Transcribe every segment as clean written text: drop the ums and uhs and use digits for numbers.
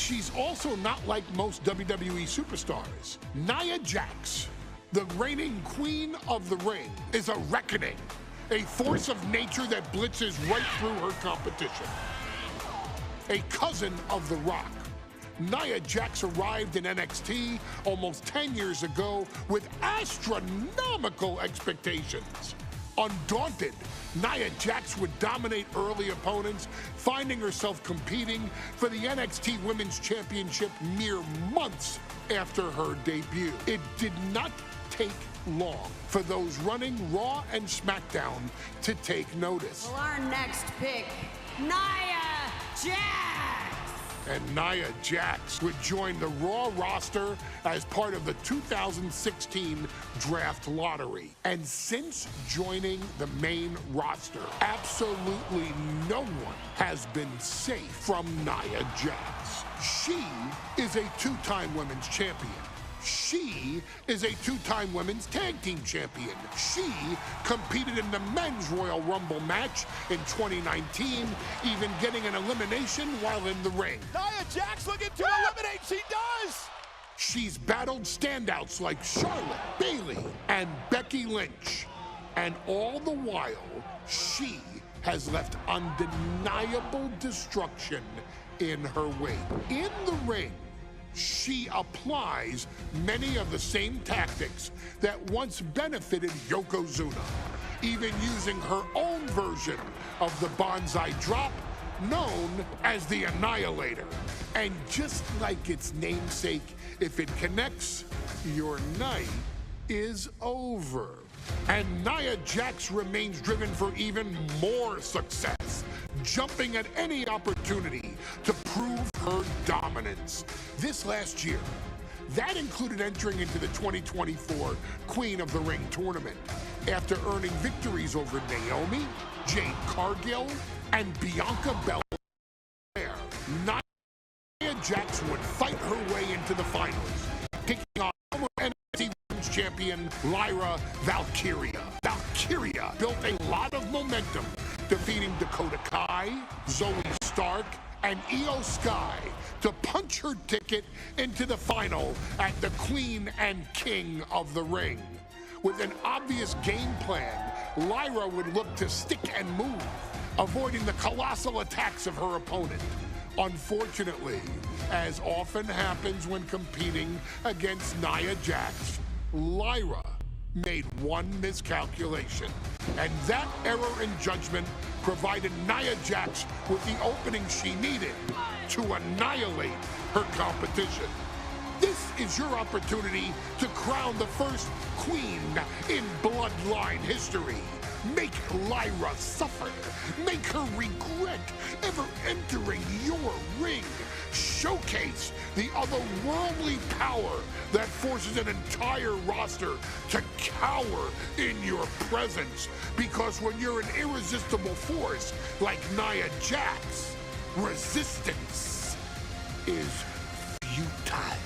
she's also not like most WWE superstars. Nia Jax, the reigning queen of the ring, is a reckoning, a force of nature that blitzes right through her competition. A cousin of The Rock, Nia Jax arrived in NXT almost 10 years ago with astronomical expectations. Undaunted, Nia Jax would dominate early opponents, finding herself competing for the NXT Women's Championship mere months after her debut. It did not take long for those running Raw and SmackDown to take notice. Well, our next pick, Nia Jax! And Nia Jax would join the Raw roster as part of the 2016 draft lottery. And since joining the main roster, absolutely no one has been safe from Nia Jax. She is a two-time women's champion. She is a two-time women's tag team champion. She competed in the men's Royal Rumble match in 2019, even getting an elimination while in the ring. Nia Jax looking to eliminate, she does! She's battled standouts like Charlotte, Bayley, and Becky Lynch. And all the while, she has left undeniable destruction in her wake. In the ring, she applies many of the same tactics that once benefited Yokozuna, even using her own version of the Banzai drop, known as the Annihilator. And just like its namesake, if it connects, your night is over. And Nia Jax remains driven for even more success, jumping at any opportunity to prove her dominance. This last year, that included entering into the 2024 Queen of the Ring tournament after earning victories over Naomi, Jade Cargill, and Bianca Belair. Nia Jax would fight her way into the finals, taking on former NXT Women's Champion Lyra Valkyria. Valkyria built a lot of momentum, defeating Dakota Kai, Zoe Stark, and Io Sky to punch her ticket into the final at the Queen and King of the Ring. With an obvious game plan, Lyra would look to stick and move, avoiding the colossal attacks of her opponent. Unfortunately, as often happens when competing against Nia Jax, Lyra made one miscalculation, and that error in judgment provided Nia Jax with the opening she needed to annihilate her competition. This is your opportunity to crown the first queen in Bloodline history. Make Lyra suffer. Make her regret ever entering your ring. Showcase the otherworldly power that forces an entire roster to cower in your presence. Because when you're an irresistible force like Nia Jax, resistance is futile.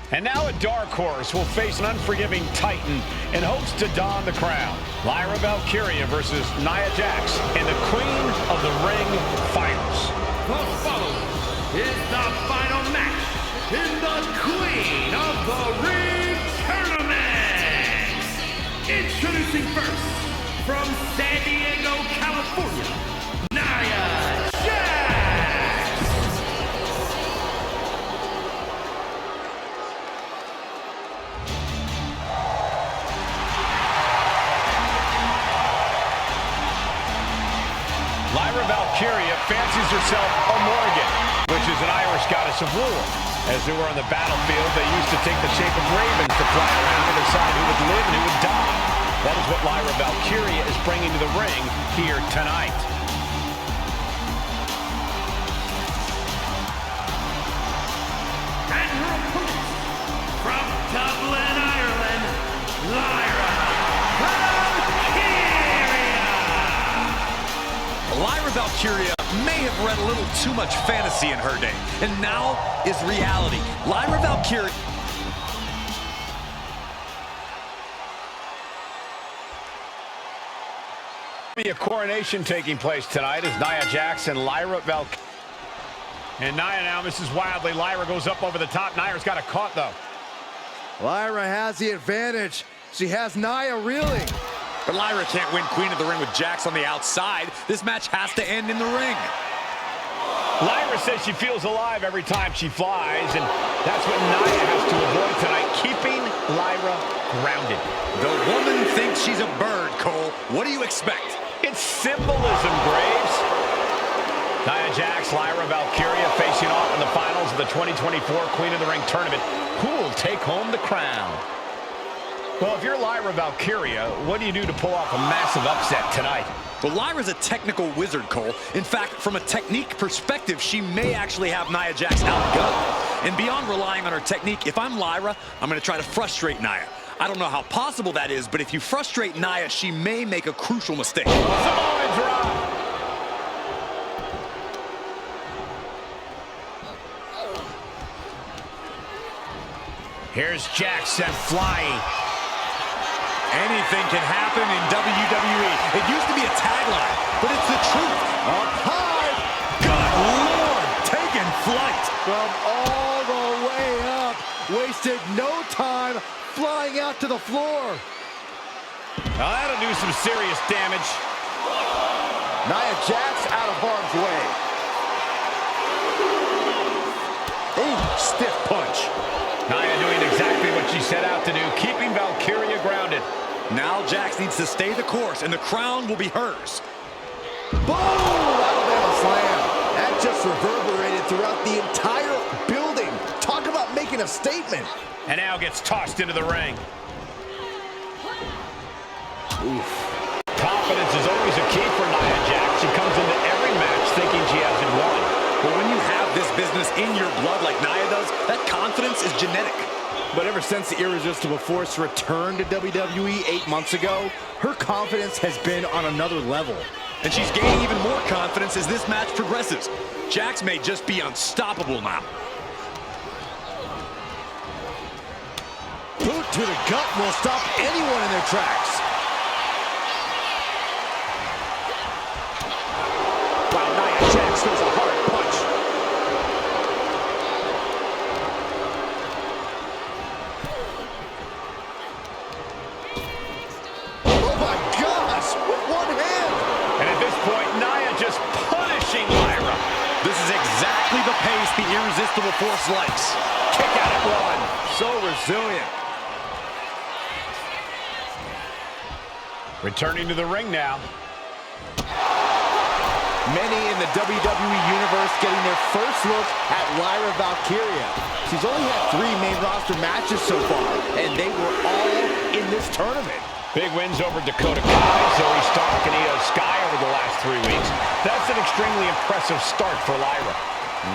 And now a dark horse will face an unforgiving titan in hopes to don the crown. Lyra Valkyria versus Nia Jax in the Queen of the Ring finals. The following is the final match in the Queen of the Ring tournament. Introducing first, from San Diego, California, Nia Jax. Lyra Valkyria fancies herself a Morrigan, which is an Irish goddess of war. As they were on the battlefield, they used to take the shape of ravens to fly around to decide who would live and who would die. That is what Lyra Valkyria is bringing to the ring here tonight. And her opponent, from Dublin, Ireland, Lyra Valkyria. Lyra Valkyria may have read a little too much fantasy in her day, and now is reality. Lyra Valkyria Be a coronation taking place tonight as Nia Jax and Lyra Valkyria. And Nia now misses wildly. Lyra goes up over the top. Nia's got it caught, though. Lyra has the advantage. She has Nia reeling. But Lyra can't win Queen of the Ring with Jax on the outside. This match has to end in the ring. Lyra says she feels alive every time she flies, and that's what Nia has to avoid tonight, keeping Lyra grounded. The woman thinks she's a bird, Cole. What do you expect? It's symbolism, Graves. Nia Jax, Lyra Valkyria facing off in the finals of the 2024 Queen of the Ring tournament. Who will take home the crown? Well, if you're Lyra Valkyria, what do you do to pull off a massive upset tonight? Well, Lyra's a technical wizard, Cole. In fact, from a technique perspective, she may actually have Nia Jax outgunned. And beyond relying on her technique, if I'm Lyra, I'm going to try to frustrate Nia. I don't know how possible that is, but if you frustrate Nia, she may make a crucial mistake. Samoa drop. Here's Jax sent flying. Anything can happen in WWE. It used to be a tagline, but it's the truth. Up high. Good Lord, taking flight. From all the way up. Wasted no time flying out to the floor. Now that'll do some serious damage. Nia Jax out of harm's way. Ooh, stiff punch. Nia doing exactly what she set out to do, keeping Valkyria grounded. Now Jax needs to stay the course, and the crown will be hers. Boom! Alabama slam. That just reverberated throughout the entire building. Talk about making a statement. And now gets tossed into the ring. Oof. Confidence is always a key for Nia Jax. She comes into every match thinking she hasn't won. But when you have this business in your blood like Nia does, that confidence is genetic. But ever since the Irresistible Force returned to WWE 8 months ago, her confidence has been on another level. And she's gaining even more confidence as this match progresses. Jax may just be unstoppable now. Boot to the gut will stop anyone in their tracks. Wow, Nia Jax throws a hard punch. Oh my gosh, with one hand. And at this point, Nia just punishing Lyra. This is exactly the pace the Irresistible Force likes. Kick out at one. So resilient. Returning to the ring now. Many in the WWE Universe getting their first look at Lyra Valkyria. She's only had 3 main roster matches so far, and they were all in this tournament. Big wins over Dakota Kai, Zoe Stark, and Io Sky over the last 3 weeks. That's an extremely impressive start for Lyra.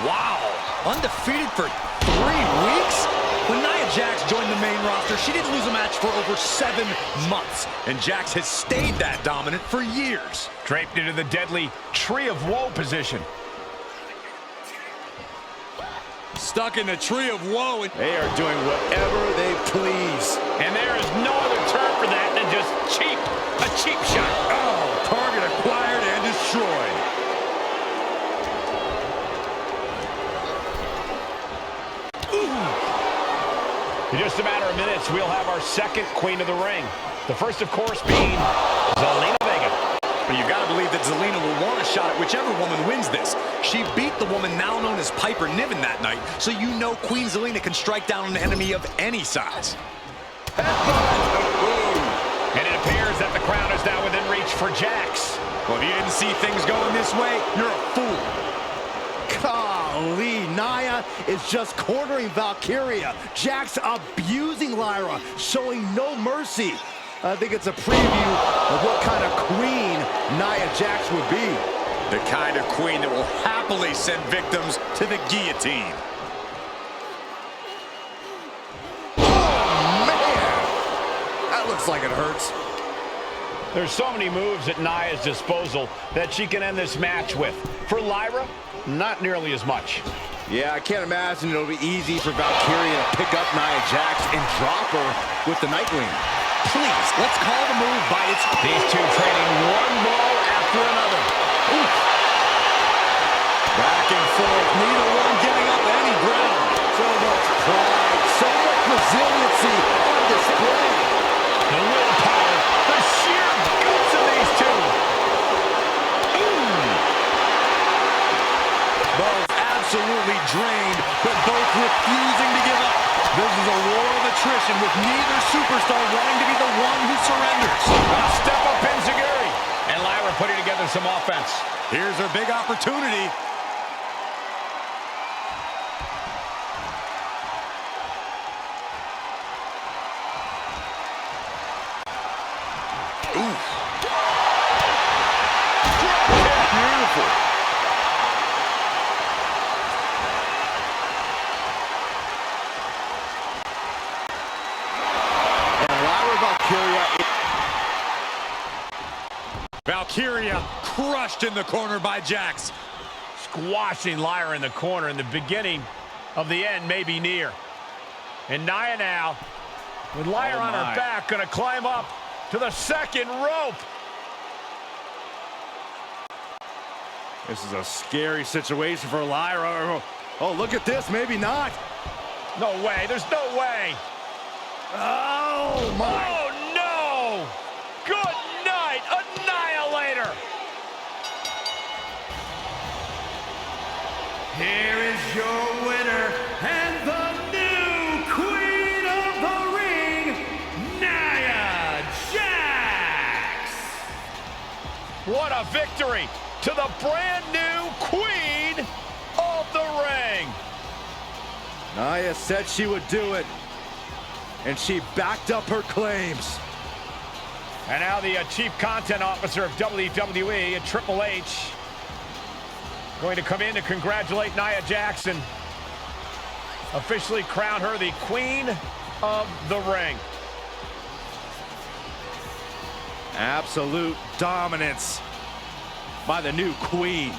Wow, undefeated for 3 weeks? When Nia Jax joined the main roster, she didn't lose a match for over 7 months. And Jax has stayed that dominant for years. Draped into the deadly Tree of Woe position. Stuck in the Tree of Woe. They are doing whatever they please. And there is no other term for that than just cheap. A cheap shot. Oh, target acquired and destroyed. In just a matter of minutes, we'll have our second Queen of the Ring. The first, of course, being Zelina Vega. But you've got to believe that Zelina will want a shot at whichever woman wins this. She beat the woman now known as Piper Niven that night, so you know Queen Zelina can strike down an enemy of any size. And it appears that the crown is now within reach for Jax. Well, if you didn't see things going this way, you're a fool. Golly, Nia is just cornering Valkyria. Jax abusing Lyra, showing no mercy. I think it's a preview of what kind of queen Nia Jax would be. The kind of queen that will happily send victims to the guillotine. Oh, man! That looks like it hurts. There's so many moves at Nia's disposal that she can end this match with. For Lyra, not nearly as much. Yeah, I can't imagine it'll be easy for Valkyria to pick up Nia Jax and drop her with the Nightwing. Please, let's call the move by its... These two trading one blow after another. Oof. Back and forth, neither one getting up any ground. So much pride, so much resiliency on display. The willpower, the sheer guts of these two. Both absolutely drained, but both refusing to give up. This is a war of attrition with neither superstar wanting to be the one who surrenders. A step up enziguri. And Lyra putting together some offense. Here's her big opportunity. Oof. Beautiful. Valkyria crushed in the corner by Jax. Squashing Lyra in the corner, and the beginning of the end may be near. And Naya now, with Lyra on her back, gonna climb up to the second rope. This is a scary situation for Lyra. Oh, look at this, maybe not. No way, there's no way. Oh, my. Oh, no! Good night, Annihilator! Here is your winner and the new Queen of the Ring, Nia Jax! What a victory to the brand new Queen of the Ring! Naya said she would do it, and she backed up her claims. And now the Chief Content Officer of WWE, Triple H, going to come in to congratulate Nia Jax, officially crown her the Queen of the Ring. Absolute dominance by the new Queen.